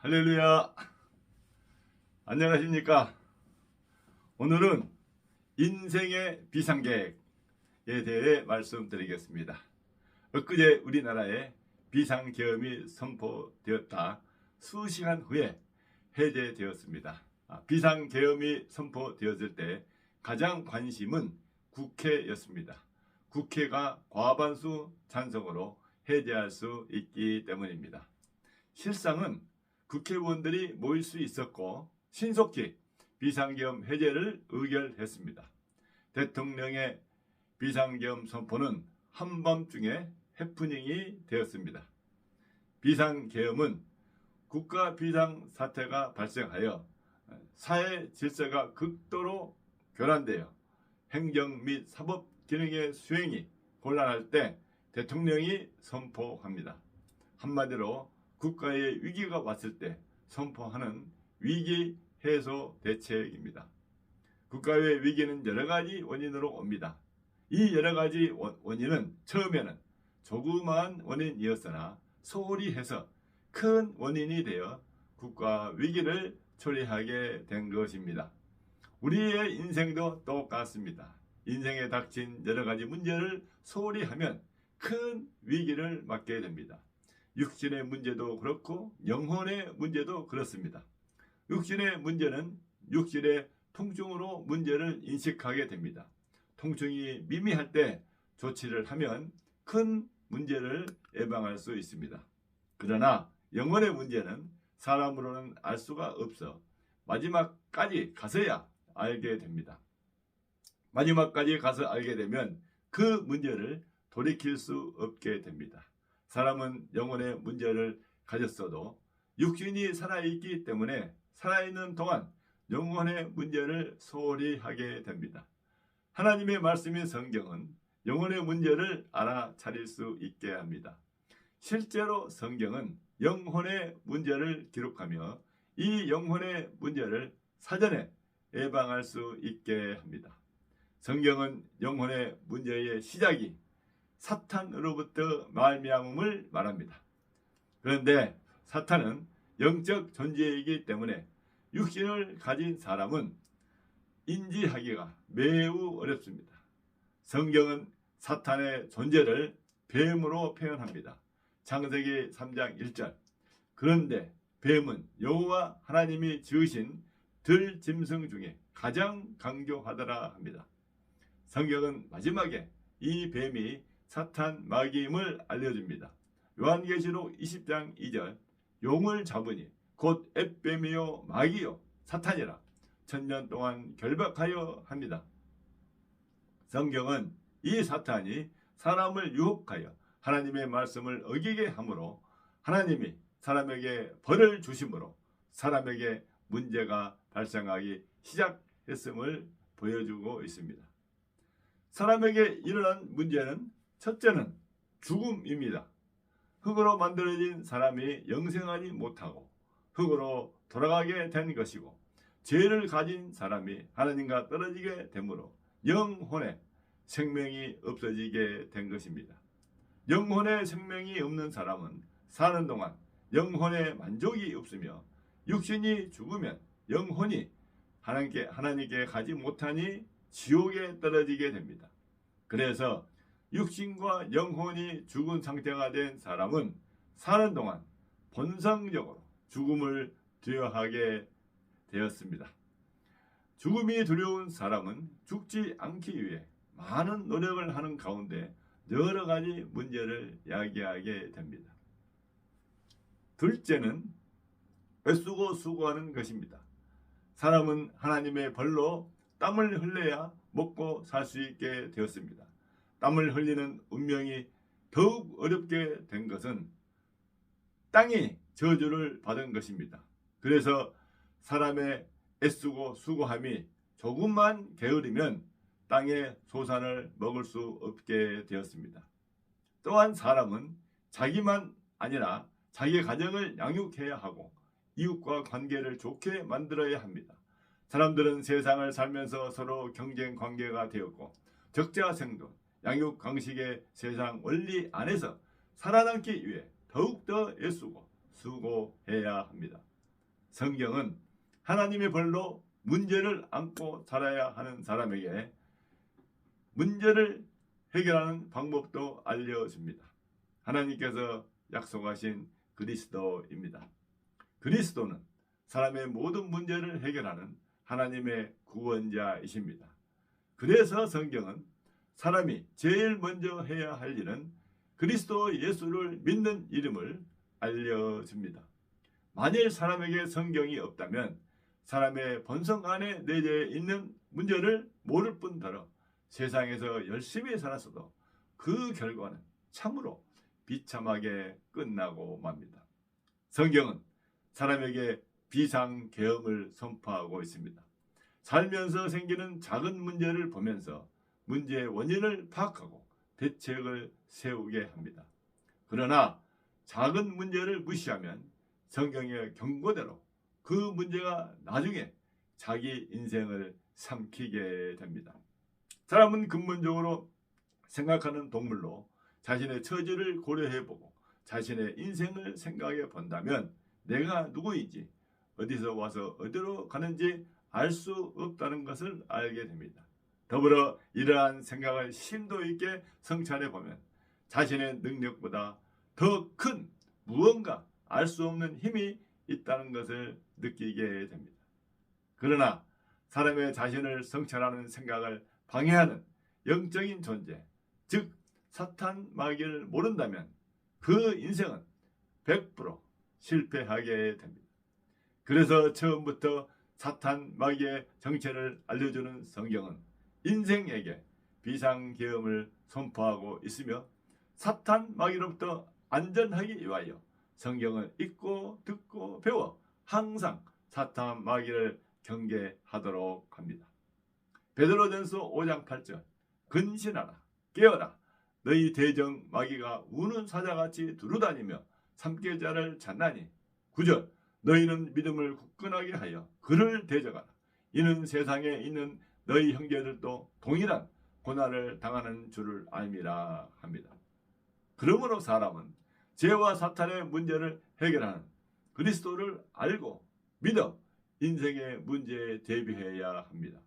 할렐루야. 안녕하십니까? 오늘은 인생의 비상계획에 대해 말씀드리겠습니다. 엊그제 우리나라에 비상계엄이 선포되었다 수시간 후에 해제되었습니다. 비상계엄이 선포되었을 때 가장 관심은 국회였습니다. 국회가 과반수 찬성으로 해제할 수 있기 때문입니다. 실상은 국회의원들이 모일 수 있었고 신속히 비상계엄 해제를 의결했습니다. 대통령의 비상계엄 선포는 한밤중에 해프닝이 되었습니다. 비상계엄은 국가 비상사태가 발생하여 사회 질서가 극도로 교란되어 행정 및 사법 기능의 수행이 곤란할 때 대통령이 선포합니다. 한마디로 국가의 위기가 왔을 때 선포하는 위기 해소 대책입니다. 국가의 위기는 여러 가지 원인으로 옵니다. 이 여러 가지 원인은 처음에는 조그마한 원인이었으나 소홀히 해서 큰 원인이 되어 국가 위기를 초래하게 된 것입니다. 우리의 인생도 똑같습니다. 인생에 닥친 여러 가지 문제를 소홀히 하면 큰 위기를 맞게 됩니다. 육신의 문제도 그렇고 영혼의 문제도 그렇습니다. 육신의 문제는 육신의 통증으로 문제를 인식하게 됩니다. 통증이 미미할 때 조치를 하면 큰 문제를 예방할 수 있습니다. 그러나 영혼의 문제는 사람으로는 알 수가 없어 마지막까지 가서야 알게 됩니다. 마지막까지 가서 알게 되면 그 문제를 돌이킬 수 없게 됩니다. 사람은 영혼의 문제를 가졌어도 육신이 살아있기 때문에 살아있는 동안 영혼의 문제를 소홀히 하게 됩니다. 하나님의 말씀인 성경은 영혼의 문제를 알아차릴 수 있게 합니다. 실제로 성경은 영혼의 문제를 기록하며 이 영혼의 문제를 사전에 예방할 수 있게 합니다. 성경은 영혼의 문제의 시작이 사탄으로부터 말미암음을 말합니다. 그런데 사탄은 영적 존재이기 때문에 육신을 가진 사람은 인지하기가 매우 어렵습니다. 성경은 사탄의 존재를 뱀으로 표현합니다. 창세기 3장 1절. 그런데 뱀은 여호와 하나님이 지으신 들짐승 중에 가장 강교하더라 합니다. 성경은 마지막에 이 뱀이 사탄 마귀임을 알려줍니다. 요한계시록 20장 2절. 용을 잡으니 곧 앱뱀이요 마귀요 사탄이라 천년 동안 결박하여 합니다. 성경은 이 사탄이 사람을 유혹하여 하나님의 말씀을 어기게 하므로 하나님이 사람에게 벌을 주심으로 사람에게 문제가 발생하기 시작했음을 보여주고 있습니다. 사람에게 일어난 문제는 첫째는 죽음입니다. 흙으로 만들어진 사람이 영생하지 못하고 흙으로 돌아가게 된 것이고 죄를 가진 사람이 하나님과 떨어지게 되므로 영혼의 생명이 없어지게 된 것입니다. 영혼의 생명이 없는 사람은 사는 동안 영혼의 만족이 없으며 육신이 죽으면 영혼이 하나님께 가지 못하니 지옥에 떨어지게 됩니다. 그래서 육신과 영혼이 죽은 상태가 된 사람은 사는 동안 본성적으로 죽음을 두려워하게 되었습니다. 죽음이 두려운 사람은 죽지 않기 위해 많은 노력을 하는 가운데 여러 가지 문제를 야기하게 됩니다. 둘째는 애쓰고 수고하는 것입니다. 사람은 하나님의 벌로 땀을 흘려야 먹고 살 수 있게 되었습니다. 땀을 흘리는 운명이 더욱 어렵게 된 것은 땅이 저주를 받은 것입니다. 그래서 사람의 애쓰고 수고함이 조금만 게으르면 땅의 소산을 먹을 수 없게 되었습니다. 또한 사람은 자기만 아니라 자기 가정을 양육해야 하고 이웃과 관계를 좋게 만들어야 합니다. 사람들은 세상을 살면서 서로 경쟁 관계가 되었고 적자생존, 양육 강식의 세상 원리 안에서 살아남기 위해 더욱더 애쓰고 수고해야 합니다. 성경은 하나님의 벌로 문제를 안고 살아야 하는 사람에게 문제를 해결하는 방법도 알려줍니다. 하나님께서 약속하신 그리스도입니다. 그리스도는 사람의 모든 문제를 해결하는 하나님의 구원자이십니다. 그래서 성경은 사람이 제일 먼저 해야 할 일은 그리스도 예수를 믿는 이름을 알려줍니다. 만일 사람에게 성경이 없다면 사람의 본성 안에 내재 있는 문제를 모를 뿐더러 세상에서 열심히 살았어도 그 결과는 참으로 비참하게 끝나고 맙니다. 성경은 사람에게 비상계엄을 선포하고 있습니다. 살면서 생기는 작은 문제를 보면서 문제의 원인을 파악하고 대책을 세우게 합니다. 그러나 작은 문제를 무시하면 성경의 경고대로 그 문제가 나중에 자기 인생을 삼키게 됩니다. 사람은 근본적으로 생각하는 동물로 자신의 처지를 고려해보고 자신의 인생을 생각해 본다면 내가 누구인지 어디서 와서 어디로 가는지 알 수 없다는 것을 알게 됩니다. 더불어 이러한 생각을 심도 있게 성찰해 보면 자신의 능력보다 더 큰 무언가 알 수 없는 힘이 있다는 것을 느끼게 됩니다. 그러나 사람의 자신을 성찰하는 생각을 방해하는 영적인 존재, 즉 사탄 마귀를 모른다면 그 인생은 100% 실패하게 됩니다. 그래서 처음부터 사탄 마귀의 정체를 알려주는 성경은 인생에게 비상계엄을 선포하고 있으며 사탄 마귀로부터 안전하기 위하여 성경을 읽고 듣고 배워 항상 사탄 마귀를 경계하도록 합니다. 베드로전서 5장 8절 근신하라 깨어라 너희 대적 마귀가 우는 사자같이 두루다니며 삼킬자를 찾나니 9절 너희는 믿음을 굳건하게 하여 그를 대적하라. 이는 세상에 있는 너희 형제들도 동일한 고난을 당하는 줄을 알미라 합니다. 그러므로 사람은 죄와 사탄의 문제를 해결하는 그리스도를 알고 믿어 인생의 문제에 대비해야 합니다.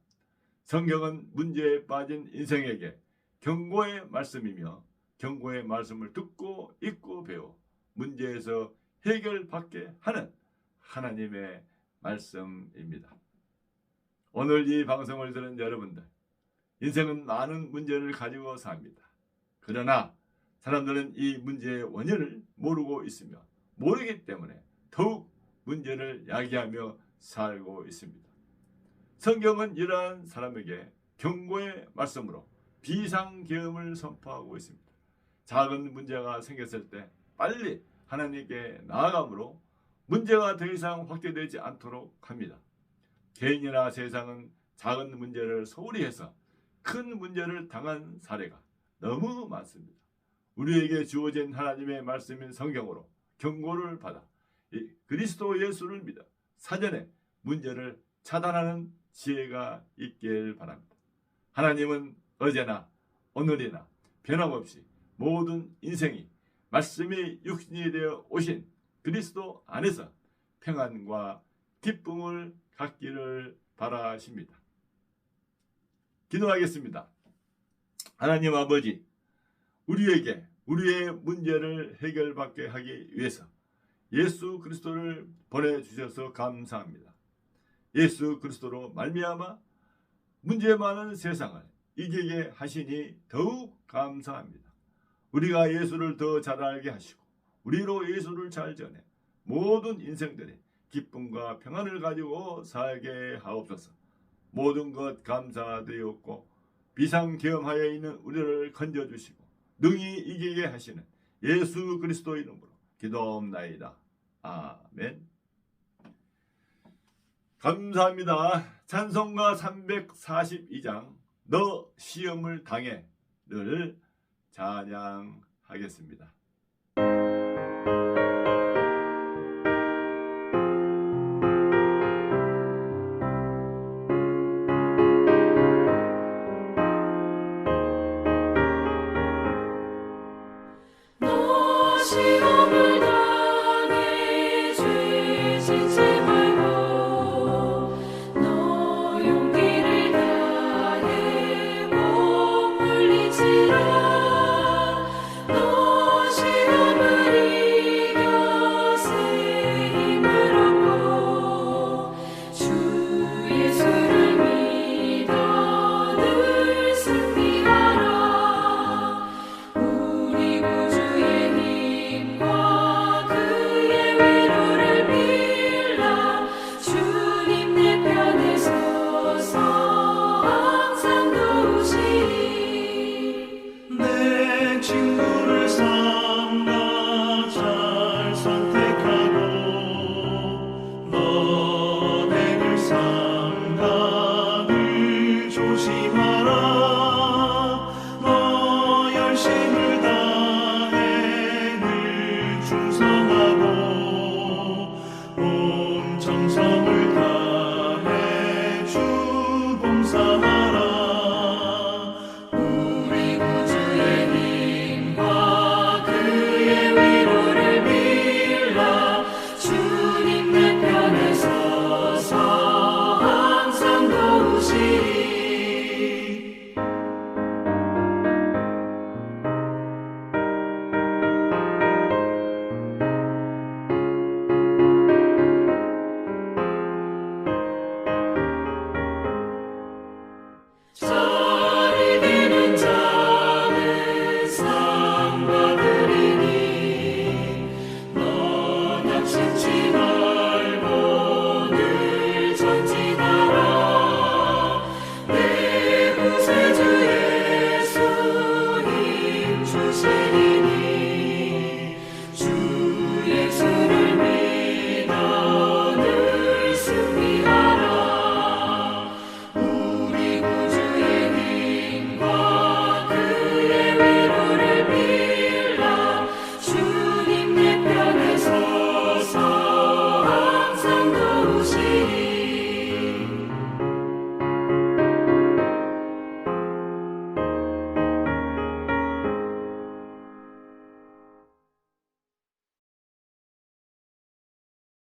성경은 문제에 빠진 인생에게 경고의 말씀이며 경고의 말씀을 듣고 읽고 배워 문제에서 해결받게 하는 하나님의 말씀입니다. 오늘 이 방송을 들은 여러분들, 인생은 많은 문제를 가지고 삽니다. 그러나 사람들은 이 문제의 원인을 모르고 있으며 모르기 때문에 더욱 문제를 야기하며 살고 있습니다. 성경은 이러한 사람에게 경고의 말씀으로 비상계엄을 선포하고 있습니다. 작은 문제가 생겼을 때 빨리 하나님께 나아감으로 문제가 더 이상 확대되지 않도록 합니다. 개인이나 세상은 작은 문제를 소홀히 해서 큰 문제를 당한 사례가 너무 많습니다. 우리에게 주어진 하나님의 말씀인 성경으로 경고를 받아 그리스도 예수를 믿어 사전에 문제를 차단하는 지혜가 있길 바랍니다. 하나님은 어제나 오늘이나 변함없이 모든 인생이 말씀이 육신이 되어 오신 그리스도 안에서 평안과 기쁨을 갖기를 바라십니다. 기도하겠습니다. 하나님 아버지, 우리에게 우리의 문제를 해결받게 하기 위해서 예수 그리스도를 보내주셔서 감사합니다. 예수 그리스도로 말미암아 문제 많은 세상을 이기게 하시니 더욱 감사합니다. 우리가 예수를 더 잘 알게 하시고 우리로 예수를 잘 전해 모든 인생들의 기쁨과 평안을 가지고 살게 하옵소서. 모든 것 감사드리옵고 비상계엄하여 있는 우리를 건져주시고 능히 이기게 하시는 예수 그리스도 이름으로 기도옵나이다. 아멘. 감사합니다. 찬송가 342장 너 시험을 당해를 찬양하겠습니다. 너 시험을 당해 죄 짓지 말고 주시리